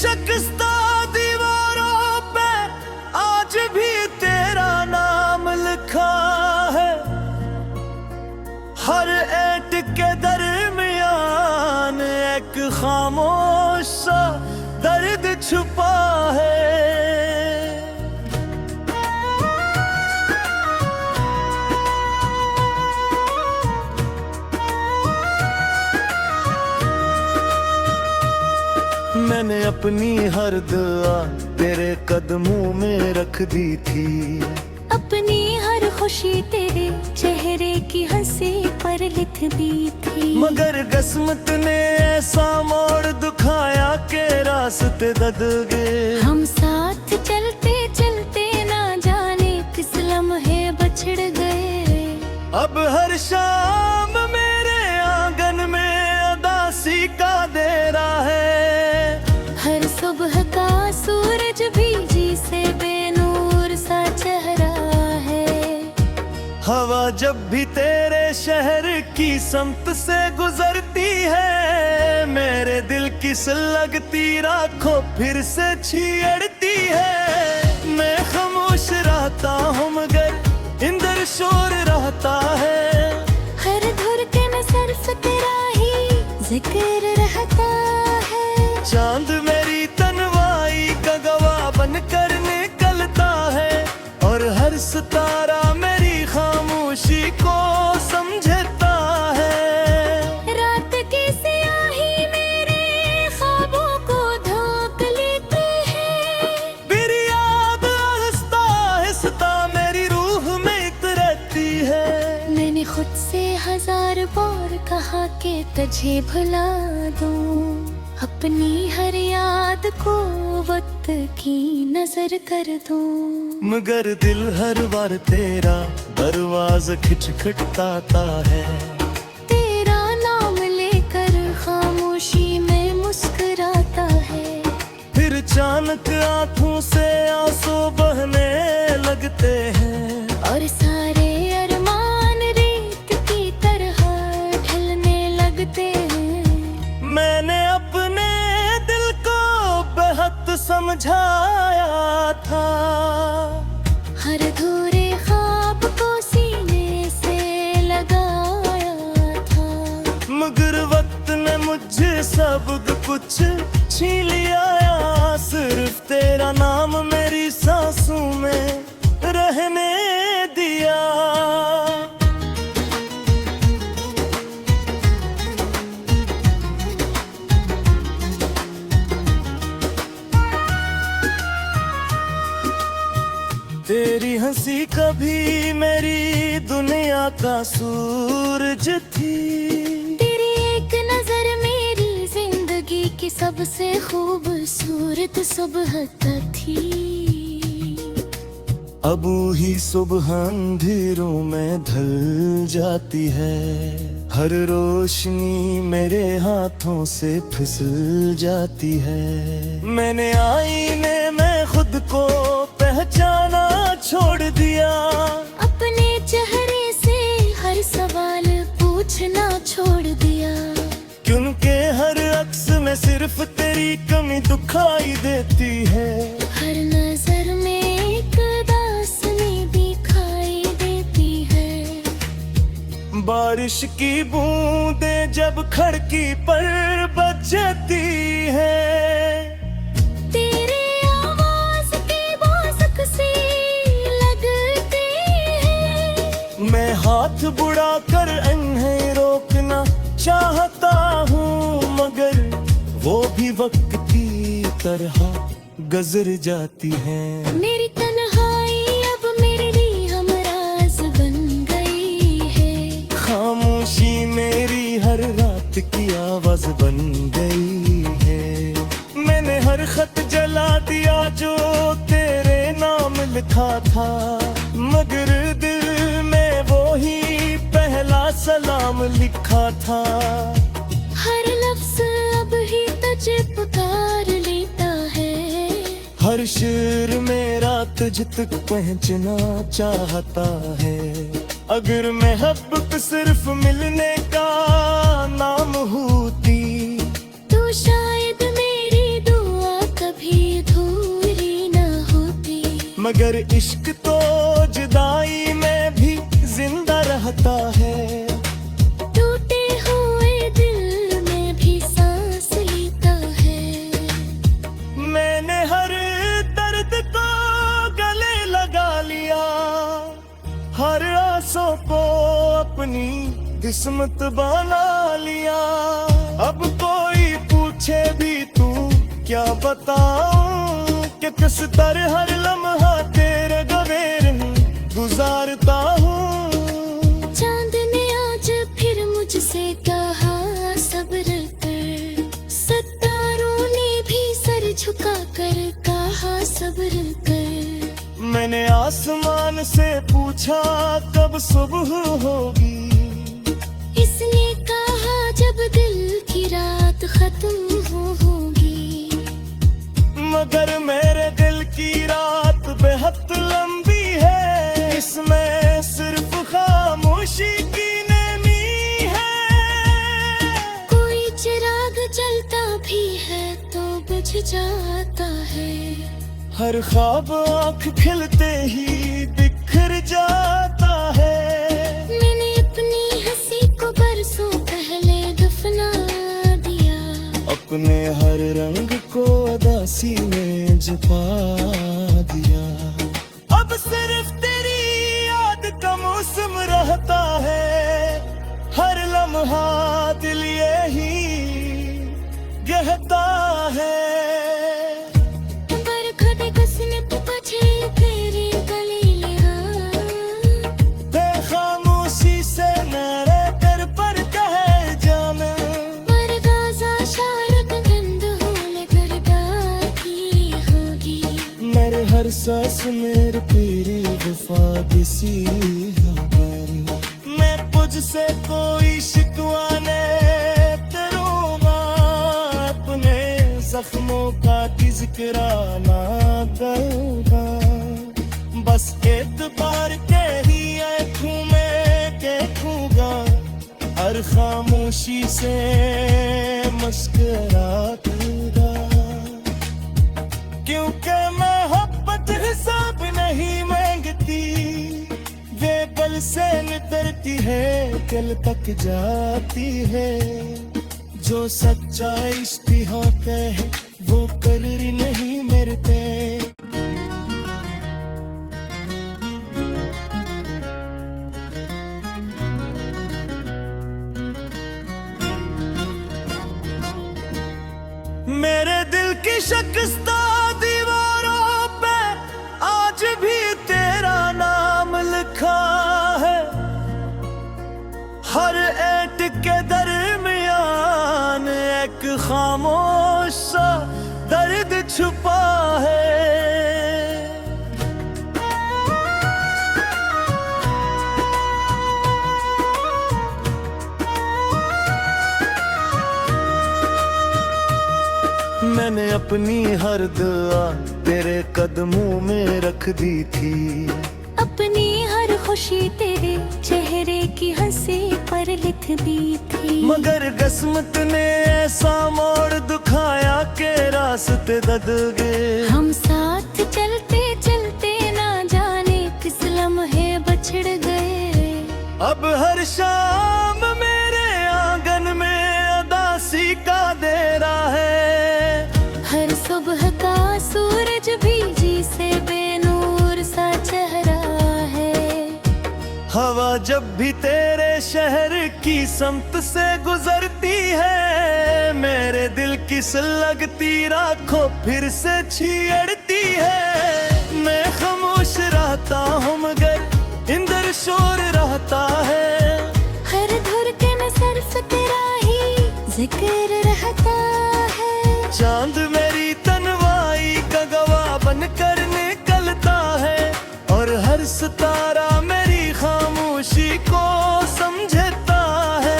शिकस्ता दीवारों पे आज भी तेरा नाम लिखा है। हर ऐट के दरमियान एक खामोश सा दर्द छुपा है। मैंने अपनी हर दुआ तेरे कदमों में रख दी थी। अपनी हर खुशी तेरे चेहरे की हंसी पर लिख दी थी। मगर किस्मत ने ऐसा मोड़ दिखाया के रास्ते दद गए। हम साथ चलते चलते ना जाने किस लम्हे बछड़ गए। अब हर शाम मेरे आंगन में उदासी का देरा है। हर सुबह का सूरज भी जी से बेनूर सा चेहरा है। हवा जब भी तेरे शहर की समत से गुजरती है, मेरे दिल की सुलगती राखों फिर से छेड़ती है। मैं खामोश रहता हूँ मगर इंदर शोर रहता है। हर धड़कन सिर्फ तेरा ही जिक्र रहता है। चांद मेरी तन्वाई का गवाह बनकर निकलता है और हर सितारा मेरी खामोशी को समझता है। रात की स्याही मेरे ख्वाबों को ढांक लेते हैं। फिर याद आहिस्ता आहिस्ता मेरी रूह में उतरती है। मैंने खुद से 1000 बार कहा कि तुझे भुला दूं। अपनी हर याद को वक्त की नजर कर दूं। मगर दिल हर बार तेरा दरवाज़ा खटखटाता है। तेरा नाम लेकर खामोशी में मुस्कुराता है। फिर अचानक आंखों से आंसू बहने लगते हैं और सारे अरमान रेत की तरह ढलने लगते हैं। मैंने अपने दिल को बेहद समझाया था। हर अधूरे ख्वाब को सीने से लगाया था। मगर वक्त ने मुझे सब कुछ छीन लिया। सिर्फ तेरा नाम मेरी सांसों में रहने दिया। तेरी हंसी कभी मेरी दुनिया का सूरज थी। तेरी एक नजर मेरी जिंदगी की सबसे खूबसूरत सुबह थी। अब ही सुबह अंधेरों में ढल जाती है। हर रोशनी मेरे हाथों से फिसल जाती है। मैंने आईने में खुद को पहचाना छोड़ दिया। अपने चेहरे से हर सवाल पूछना छोड़ दिया। क्योंकि हर अक्स में सिर्फ तेरी कमी दिखाई देती है। हर नजर में एक दास्तानी दिखाई देती है। बारिश की बूंदें जब खिड़की पर बजती है। तेरे आवाज के बाज़ुक से लगते हैं। मैं हाथ बुड़ा कर इन्हें रोकना चाहता हूँ, मगर वो भी वक्त की तरह गुजर जाती है। मेरी तन्हाई अब मेरे लिए हमराज बन गई है। खामोशी मेरी हर रात की आवाज बन गई है। मैंने हर खत जला दिया जो तेरे नाम लिखा था, मगर दिल में वो ही पहला सलाम लिखा था। हर लफ्ज अब ही तुझे पुकार लेता है। हर शेर मेरा तुझ तक पहुंचना चाहता है। अगर मोहब्बत सिर्फ मिलने का नाम होती, तो शायद मेरी दुआ मगर इश्क तो जुदाई में भी जिंदा रहता है। टूटे हुए दिल में भी सांस लेता है। मैंने हर दर्द को गले लगा लिया, हर आंसू को अपनी किस्मत बना लिया। अब कोई पूछे भी तू क्या बताऊं कि किस तरह हर लम्हा तेरे गवेर गुजारता हूँ। चांद ने आज फिर मुझसे कहा सब्र कर, सितारों ने भी सर झुका कर कहा सब्र कर। मैंने आसमान से पूछा कब सुबह होगी, इसने कहा जब दिल की रात खत्म होगी। मगर मेरे दिल की रात बेहद लंबी है, इसमें सिर्फ खामोशी की नेमी है। कोई चिराग जलता भी है तो बुझ जाता है। हर ख्वाब आँख खिलते ही बिखर जाता है। मैंने अपनी हंसी को बरसों पहले दफना दिया, अपने हर रंग को उदासी में छुपा दिया। अब सिर्फ तेरी याद का मौसम रहता है, हर लम्हा दिल यही कहता है। बरखत कसने तो बचे तेरे गले लिया, बेखामोशी से मेरे दिल पर कहे जाना। मरगाजा शारक गंद होले करदार की होगी। मेरे हर सांस मेरे तेरी वफा किसी मैं तुझसे कोई शिकवा नहीं करूँगा, अपने जख्मों का जिक्र ना करूँगा। बस एक बार के ही आँखों में देखूँगा, हर खामोशी से मस्करा दूँगा। क्योंकि मोहब्बत हिसाब नहीं मांगती, वे पल से नितरती है दिल तक जाती है। जो सच्चा इश्क होता है वो कलर नहीं मरते। मेरे दिल की शिकस्ता दीवारों पे आज भी तेरा नाम लिखा है। हर ऐट के दरमियान एक खामोश सा दर्द छुपा है। मैंने अपनी हर दुआ तेरे कदमों में रख दी थी, अपनी हर खुशी तेरे चेहरे की हंसी पर लिख दी थी। मगर किस्मत ने ऐसा मोड़ दिखाया के रास्ते दद गए। हम साथ चलते चलते ना जाने किस लम्हे बछड़ गए। अब हर शाम मेरे आंगन में उदासी का देरा है। हर सुबह का सूरज भी जी से बेनूर सा चेहरा है। हवा जब भी तेरे शहर की समत से गुजरती है, मेरे दिल की सुलगती राखों फिर से छेड़ती है। मैं खामोश रहता हूँ मगर इंदर शोर रहता है। हर धड़कन सिर्फ तेरा ही जिक्र रहता है। चांद मेरी तन्वाई का गवाह बनकर निकलता है, और हर सितारा मेरी खामोशी को समझता है।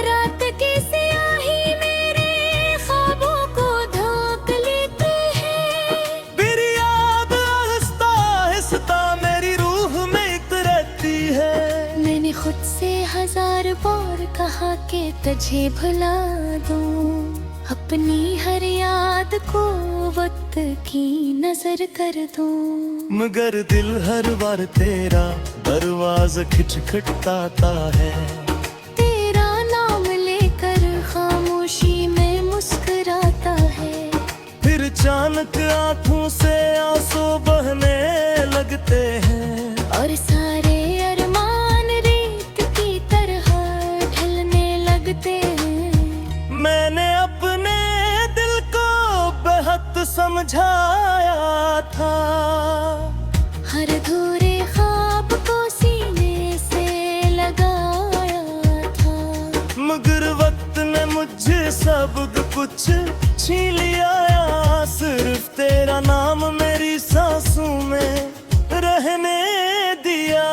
रात की स्याही मेरे ख्वाबों को ढांक लेते हैं। फिर याद आहिस्ता आहिस्ता मेरी रूह में उतरती है। मैंने खुद से 1000 बार कहा कि तुझे भुला दूं, अपनी हर याद को वक्त की नजर कर दूं। मगर दिल हर बार तेरा दरवाजा खटखटाता है। तेरा नाम लेकर खामोशी में मुस्कुराता है। फिर अचानक आंखों से आंसू बहने लगते हैं। और सारे अरमान रेत की तरह ढलने लगते हैं। मैंने अपने दिल को बेहद समझाया था। हर अधूरे ख्वाब को सीने से लगाया था। मगर वक्त ने मुझे सब कुछ छीन लिया। सिर्फ तेरा नाम मेरी सांसों में रहने दिया।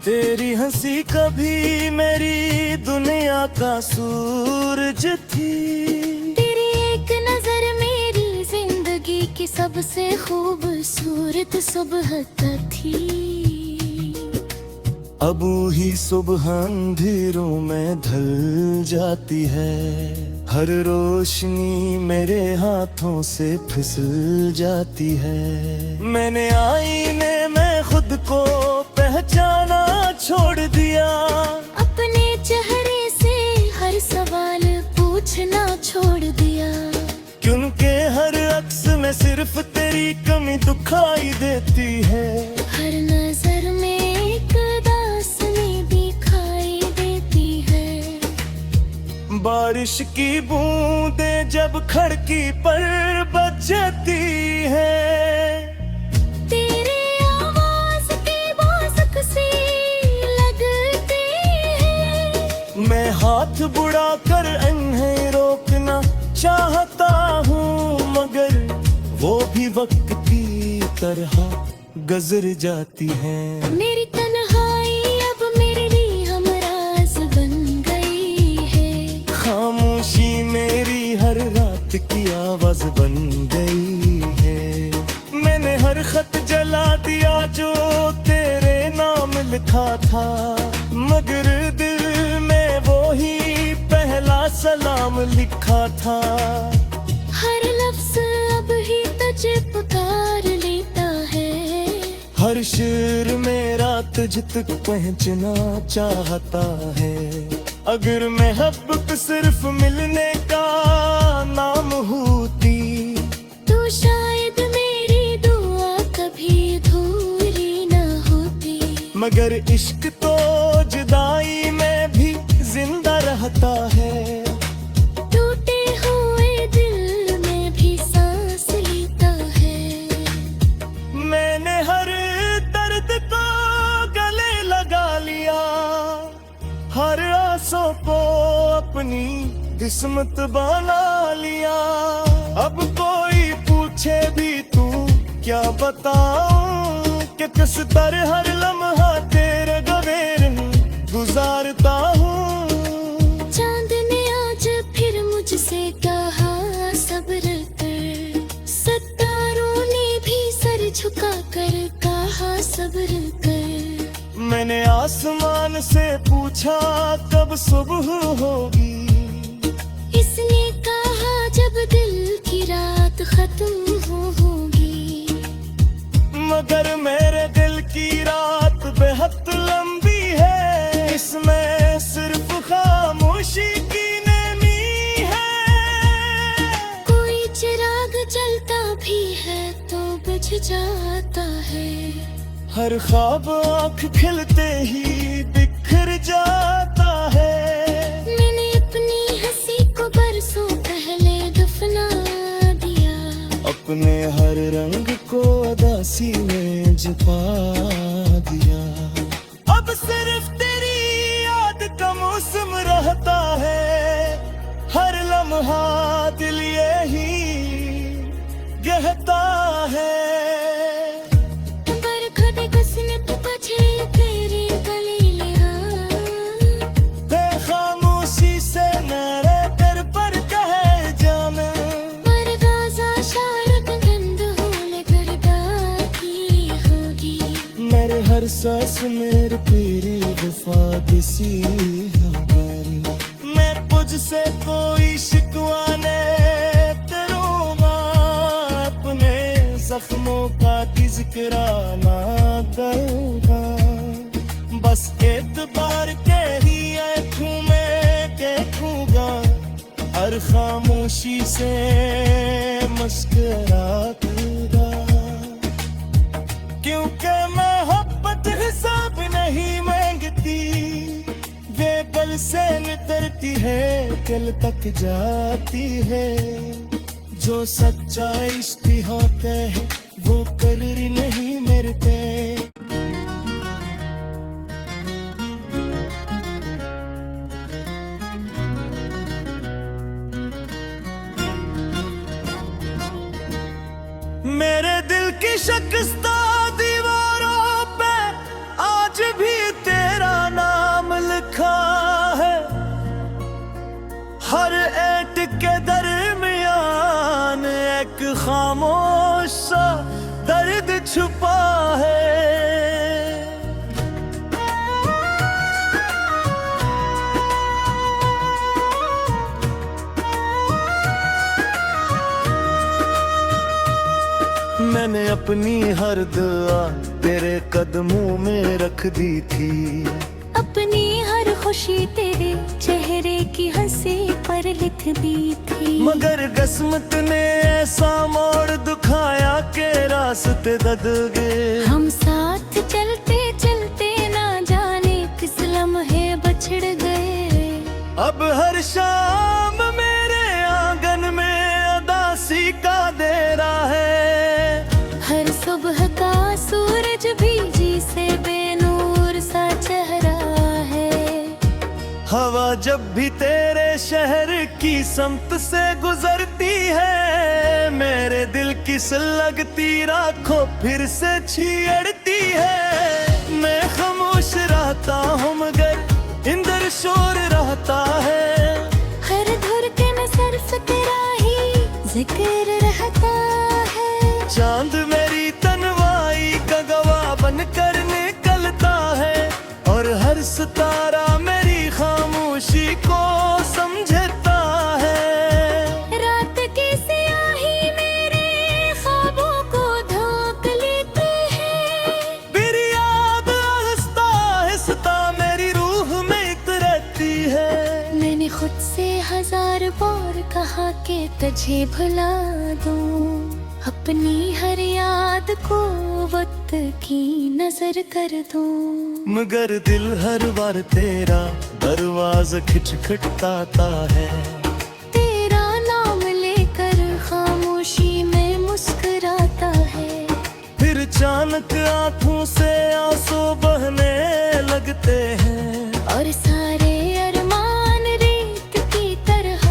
तेरी हंसी कभी मेरी दुनिया का सूरज थी। तेरी एक नजर मेरी जिंदगी की सबसे खूबसूरत सुबह थी। अब ही सुबह अंधेरों में ढल जाती है। हर रोशनी मेरे हाथों से फिसल जाती है। मैंने आईने में खुद को पहचाना छोड़ दिया। अपने चेहरे से हर सवाल पूछना छोड़ दिया। क्योंकि हर अक्स में सिर्फ तेरी कमी दिखाई देती है। हर नजर में एक दास्तान दिखाई देती है। बारिश की बूंदें जब खिड़की पर बजती है। तेरे आवाज के बाज़ुक से लगते हैं। मैं हाथ बुड़ा कर इन्हें रोकना चाहता हूँ। मगर वो भी वक्त की तरह गुजर जाती है। मेरी तन्हाई अब मेरे लिए हमराज बन गई है। खामोशी मेरी हर रात की आवाज बन गई है। मैंने हर खत जला दिया जो तेरे नाम लिखा था। मगर दिल में वो ही पहला सलाम लिखा था। हर लफ्ज अब ही तुझे पुकार लेता है। हर शेर मेरा तुझ तक पहुंचना चाहता है। अगर मोहब्बत सिर्फ मिलने का नाम होती तो शायद मेरी दुआ कभी अधूरी न होती। मगर इश्क तो जुदाई में भी जिंदा रहता है। टूटे हुए दिल में भी सांस लेता है। मैंने हर दर्द को गले लगा लिया। हर आंसू को अपनी किस्मत बना लिया। अब कोई पूछे भी तू क्या बताऊं कि किस तरह हर लम्हा तेरे गवेर गुजारता हूँ। चांद ने आज फिर मुझसे कहा सब्र कर। सितारों ने भी सर झुका कर कहा सब्र कर। मैंने आसमान से पूछा कब सुबह होगी। इसने कहा जब दिल की रात खत्म होगी। मगर मेरे दिल की रात बेहद लंबी है। इसमें सिर्फ खामोशी की नमी है। कोई चिराग जलता भी है तो बुझ जाता है। हर ख्वाब आँख खिलते ही बिखर जाता है। मैंने अपनी हंसी को बरसों पहले दफना दिया। अपने हर रंग को उदासी में छुपा दिया। अब सिर्फ तेरी याद का मौसम रहता है। हर लम्हा दिल यही कहता है। खामोशी से मेरे दिल पर कहे जाने। मर गाजा शारक गंद हर सांस मेरी तेरी वफा दिसी खबर। मैं तुझसे कोई शिकवा नहीं करूँगा, अपने जख्मों का जिक्र ना करूँगा। बस एतबार के ही आँखों में देखूँगा, हर खामोशी से मुस्कुराऊंगा। क्योंकि मोहब्बत हिसाब नहीं मांगती, वे पल से नितरती है दिल तक जाती है। जो सच्चा इश्क होता है वो कलरी नहीं मरते। मेरे दिल की शिकस्ता दीवारों पे आज भी तेरा नाम लिखा है। हर ऐट के दरमियान एक खामोश सा दर्द छुपा है। मैंने अपनी हर दुआ तेरे कदमों में रख दी थी, अपनी हर खुशी तेरे चेहरे की हंसी पर लिख दी थी। मगर किस्मत ने ऐसा मोड़ दिखाया के रास्ते दद गए। हम साथ चलते चलते ना जाने किस लम्हे बछड़ गए। अब हर शाम मेरे आंगन में उदासी का देरा है। हर सुबह का सूरज भी जी से बेनूर सा चेहरा है। हवा जब भी तेरे शहर की समत से गुजरती है, मेरे दिल की लगती राखों फिर से छेड़ती है। मैं खामोश रहता हूँ मगर इंदर शोर रहता है। हर धुर के में सिर्फ तेरा ही जिक्र रहता है। चांद मेरी तन्वाई का गवाह बनकर निकलता है, और हर सितारा मेरी खामोशी को समझता है। रात की स्याही मेरे ख्वाबों को ढांक लेते हैं। फिर याद आहिस्ता आहिस्ता मेरी रूह में उतरती है। मैंने खुद से 1000 बार कहा कि तुझे भुला दूं, अपनी हर याद को वक्त की नजर कर दूं। मगर दिल हर बार तेरा दरवाजा खटखटाता है। तेरा नाम लेकर खामोशी में मुस्कुराता है। फिर अचानक आंखों से आंसू बहने लगते हैं, और सारे अरमान रेत की तरह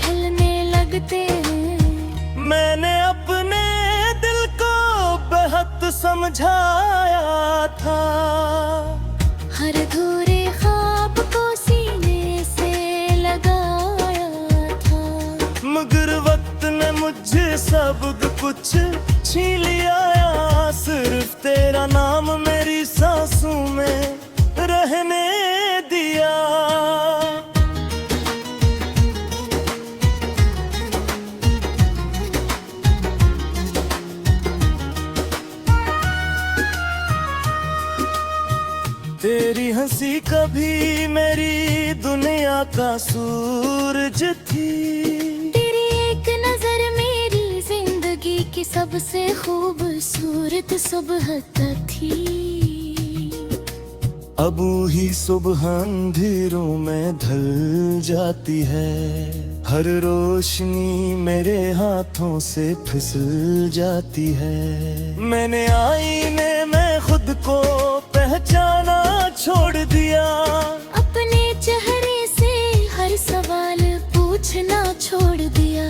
ढलने लगते हैं। मैंने अपने दिल को बेहद समझाया था, हर धूरे ख्वाब को सीने से लगाया था। मगर वक्त ने मुझे सब कुछ छीन लिया। सिर्फ तेरा नाम मेरी सांसों में रहने दिया। तेरी हंसी कभी मेरी दुनिया का सूरज थी। तेरी एक नजर मेरी जिंदगी की सबसे खूबसूरत सुबह तक थी। अब ही सुबह अंधेरों में ढल जाती है, हर रोशनी मेरे हाथों से फिसल जाती है। मैंने आईने में खुद को पहचाना छोड़ दिया, अपने चेहरे से हर सवाल पूछना छोड़ दिया।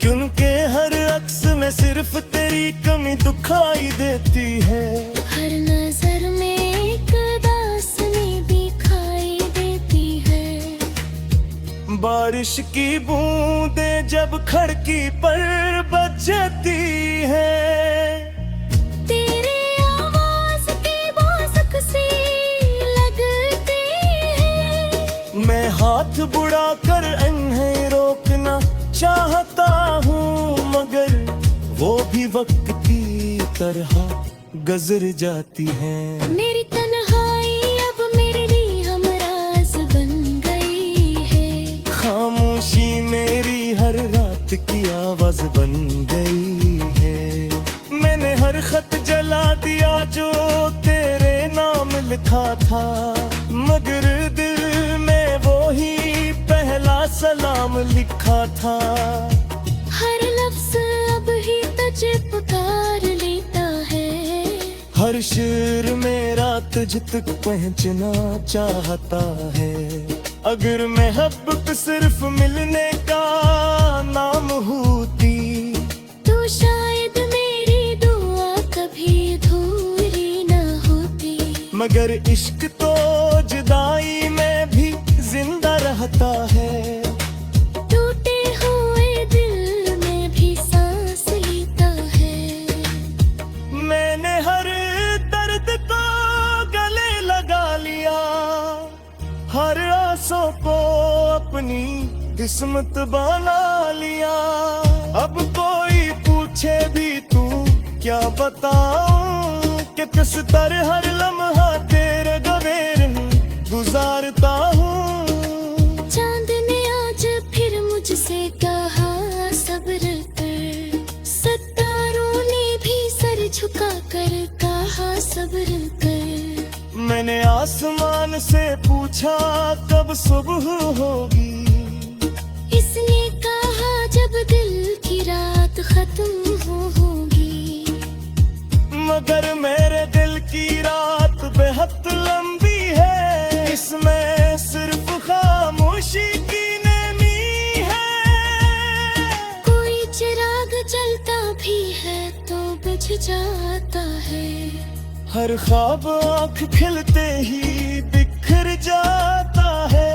क्योंकि हर अक्स में सिर्फ तेरी कमी दिखाई देती है। हर नजर में एक दास्तानी दिखाई देती है। बारिश की बूंदें जब खिड़की पर बजती है, तेरे आवाज की बुड़ा कर इन्हें रोकना चाहता हूँ, मगर वो भी वक्त की तरह गुजर जाती हैं। मेरी तन्हाई अब मेरे लिए हमराज बन गई है। खामोशी मेरी हर रात की आवाज बन गई है। मैंने हर खत जला दिया जो तेरे नाम लिखा था, मगर दिल में वो ही पहला सलाम लिखा था। हर लफ्ज अब ही तुझे पुकार लेता है। हर शेर मेरा तुझ तक पहुंचना चाहता है। अगर महब्बत सिर्फ मिलने का नाम होती, तो शायद मेरी दुआ कभी अधूरी न होती। मगर इश्क तो जुदाई में भी जिंदा रहता है। टूटे हुए दिल में भी सांस लेता है। मैंने हर दर्द को गले लगा लिया, हर आंसू को अपनी किस्मत बना लिया। अब कोई पूछे भी तू क्या बताऊं कि किस तरह हर लम्हा तेरे गवेर गुजारता हूँ। चांद ने आज फिर मुझसे कहा सब्र कर, सितारों ने भी सर झुका कर कहा सब्र कर। मैंने आसमान से पूछा कब सुबह होगी, इसने कहा जब दिल की रात खत्म होगी। मगर मेरे दिल की रात बेहद लंबी है, इसमें सिर्फ खामोशी की नमी है। कोई चिराग जलता भी है तो बुझ जाता है। हर ख्वाब आँख खिलते ही बिखर जाता है।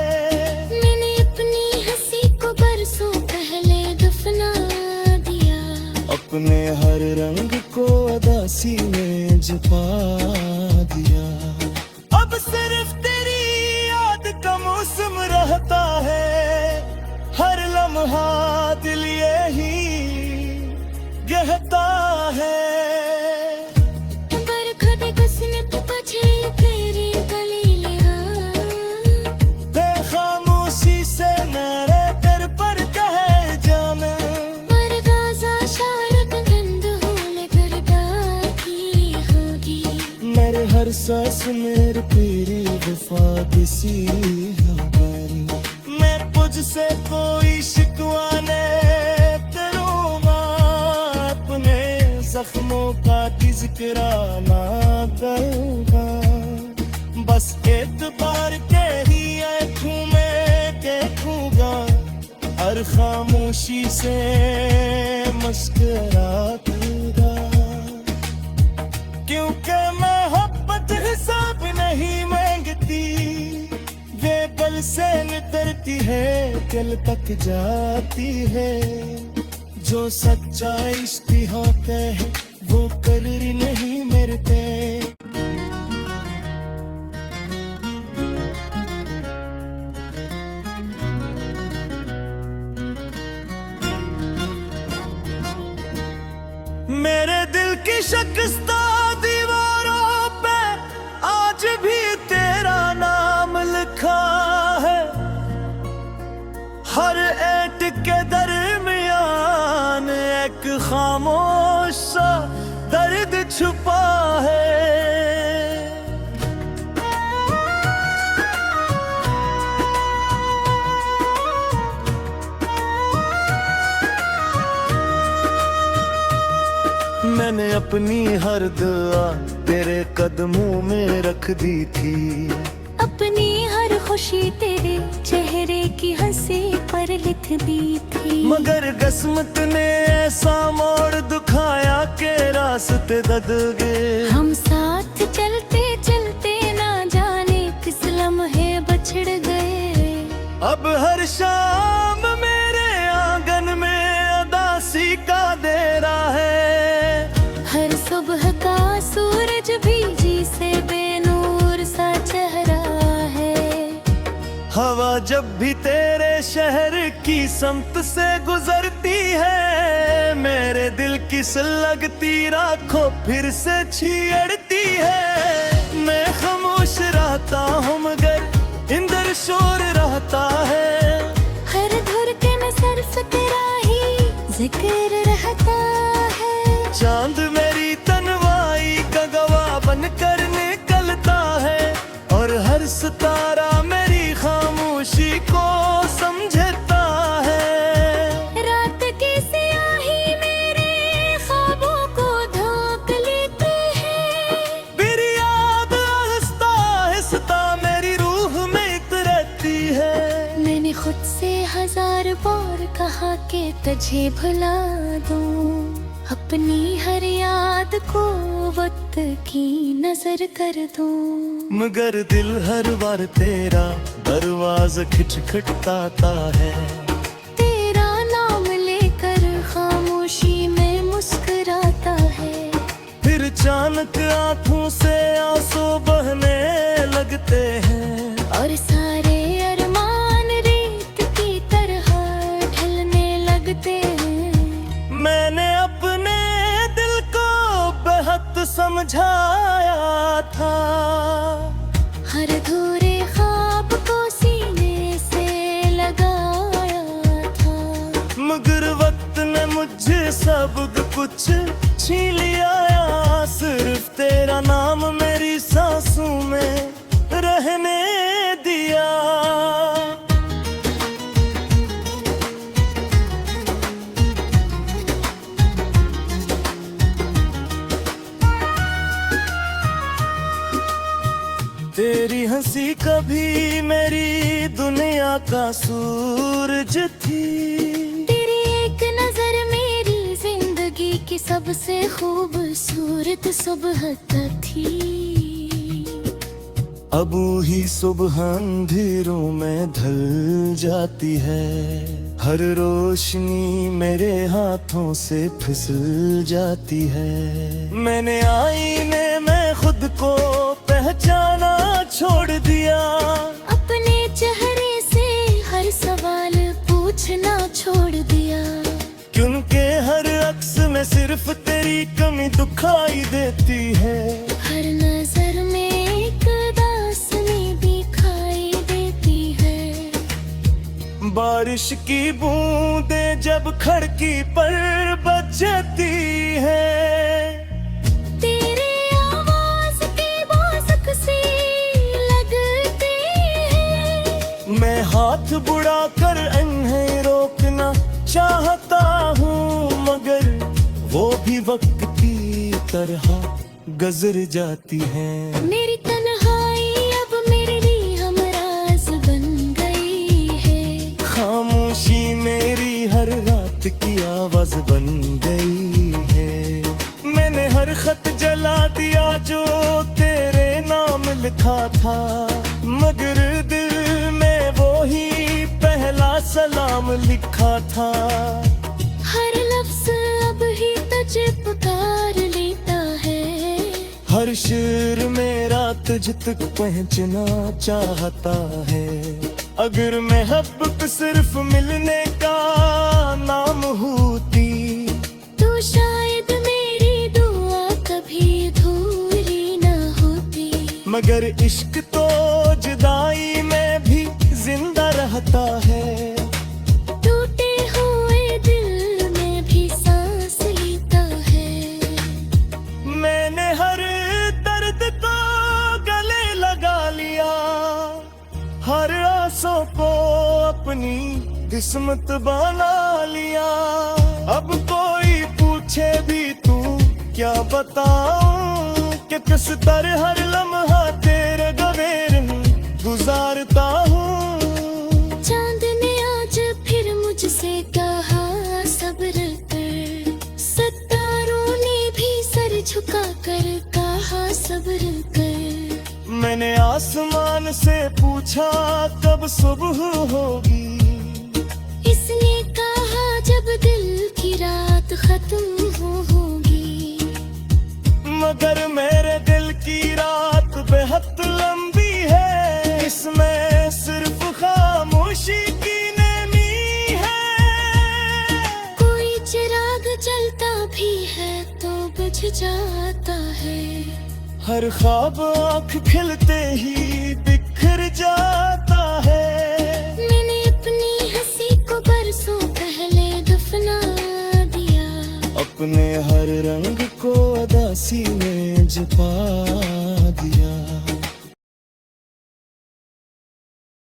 मैंने अपनी हंसी को बरसों पहले दफना दिया। अपने हर रंग को उदासी में छुपा दिया। अब सिर्फ तेरी याद का मौसम रहता है। हर लम्हा दिल यही कहता है। बरखत कसने पछे तेरी गली लिया। खामोशी से मेरे कर पर कहे जाना। मरगाजा शारक गंद होले करदा की होगी। मेरे हर सांस मेरे तेरी वफा किसी हो गई। मैं तुझसे कोई शिकवा नहीं करूँगा, अपने जख्मों का जिक्र ना करूँगा। बस एतबार के ही आँखों में देखूँगा, हर खामोशी से मुस्कुराऊँगा। क्योंकि मोहब्बत हिसाब नहीं मांगती, वे बल से नितरती है दिल तक जाती है। जो सच्चा इश्क होते हैं वो कलर नहीं मरते। मेरे दिल की शिकस्ता दीवारों पे आज भी तेरा नाम लिखा है। हर ऐट के दरमियान एक खामोश सा दर्द छुपा है। मैंने अपनी हर दुआ तेरे कदमों में रख दी थी। अपनी हर खुशी तेरे चेहरे की हंसी पर लिख दी थी। मगर किस्मत ने ऐसा मोड़ दिखाया के रास्ते दद गए। हम साथ चलते चलते ना जाने किस लम्हे बछड़ गए। अब हर शाम मेरे आंगन में उदासी का देरा है। हर सुबह का सूरज भी जी से बेनूर सा चेहरा है। हवा जब भी तेरे शहर की समत से गुजरती है, मेरे दिल की लगती राखों फिर से छेड़ती है। मैं खामोश रहता हूँ मगर इंदर शोर रहता है। हर धुर के में सिर्फ तेरा ही जिक्र रहता है। चांद मेरी तन्वाई का गवाह बनकर निकलता है, और हर सितारा मेरी खामोशी को समझता है। रात की स्याही मेरे ख्वाबों को ढांक लेते हैं। फिर याद आहिस्ता आहिस्ता मेरी रूह में उतरती है। मैंने खुद से 1000 बार कहा कि तुझे भुला दूं, अपनी हर याद को वक्त की नजर कर दूं। मगर दिल हर बार तेरा दरवाजा खटखटाता है। तेरा नाम लेकर खामोशी में मुस्कुराता है। फिर अचानक आंखों से आंसू बहने लगते हैं, और सारे अरमान रेत की तरह ढलने लगते हैं। मैंने अपने दिल को बेहद समझाया था, हर अधूरे ख्वाब को सीने से लगाया था। मगर वक्त ने मुझे सब कुछ छीन लिया। सिर्फ तेरा नाम मेरी सांसों में रहने दिया। तेरी हंसी कभी मेरी दुनिया का सूरज थी। तेरी एक नजर मेरी जिंदगी की सबसे खूबसूरत सुबह थी। अब ही सुबह अंधेरों में ढल जाती है, हर रोशनी मेरे हाथों से फिसल जाती है। मैंने आईने में खुद को पहचाना छोड़ दिया, अपने चेहरे से हर सवाल पूछना छोड़ दिया। क्योंकि हर अक्स में सिर्फ तेरी कमी दिखाई देती है। हर नजर में एक दास्तानी दिखाई देती है। बारिश की बूंदें जब खिड़की पर बजती है, तेरे आवाज के बासक से लगते हैं। मैं हाथ बुड़ा कर इन्हें रोकना चाहता हूँ, मगर वो भी वक्त की तरह गुजर जाती है। मेरी तन्हाई अब मेरे लिए हमराज बन गई है। खामोशी मेरी हर रात की आवाज बन गई है। मैंने हर खत जला दिया जो तेरे नाम लिखा था, मगर दिल में वो ही पहला सलाम लिखा था। हर लफ्ज अब ही तुझे पुकार लेता है। हर शेर मेरा तुझ तक पहुंचना चाहता है। अगर महब्बत सिर्फ मिलने का नाम होती, तो शायद मेरी दुआ कभी अधूरी न होती। मगर इश्क तो जुदाई में भी जिंदा रहता है। टूटे हुए दिल में भी सांस लेता है। मैंने हर दर्द को गले लगा लिया, हर आंसू को अपनी किस्मत बना लिया। अब कोई पूछे भी तू क्या बताऊं, कि किस तरह हर लम्हा तेरे गवेर गुजारता हूँ। चांद ने आज फिर मुझसे कहा सब्र कर। सितारों ने भी सर झुका कर कहा सब्र कर। मैंने आसमान से पूछा कब सुबह होगी, इसने कहा जब दिल की रात खत्म होगी। मगर मेरे दिल की रात बेहद लंबी है, इसमें सिर्फ खामोशी आग जलता भी है तो बुझ जाता है। हर ख्वाब आँख खिलते ही बिखर जाता है। मैंने अपनी हंसी को बरसों पहले दफना दिया। अपने हर रंग को उदासी में छुपा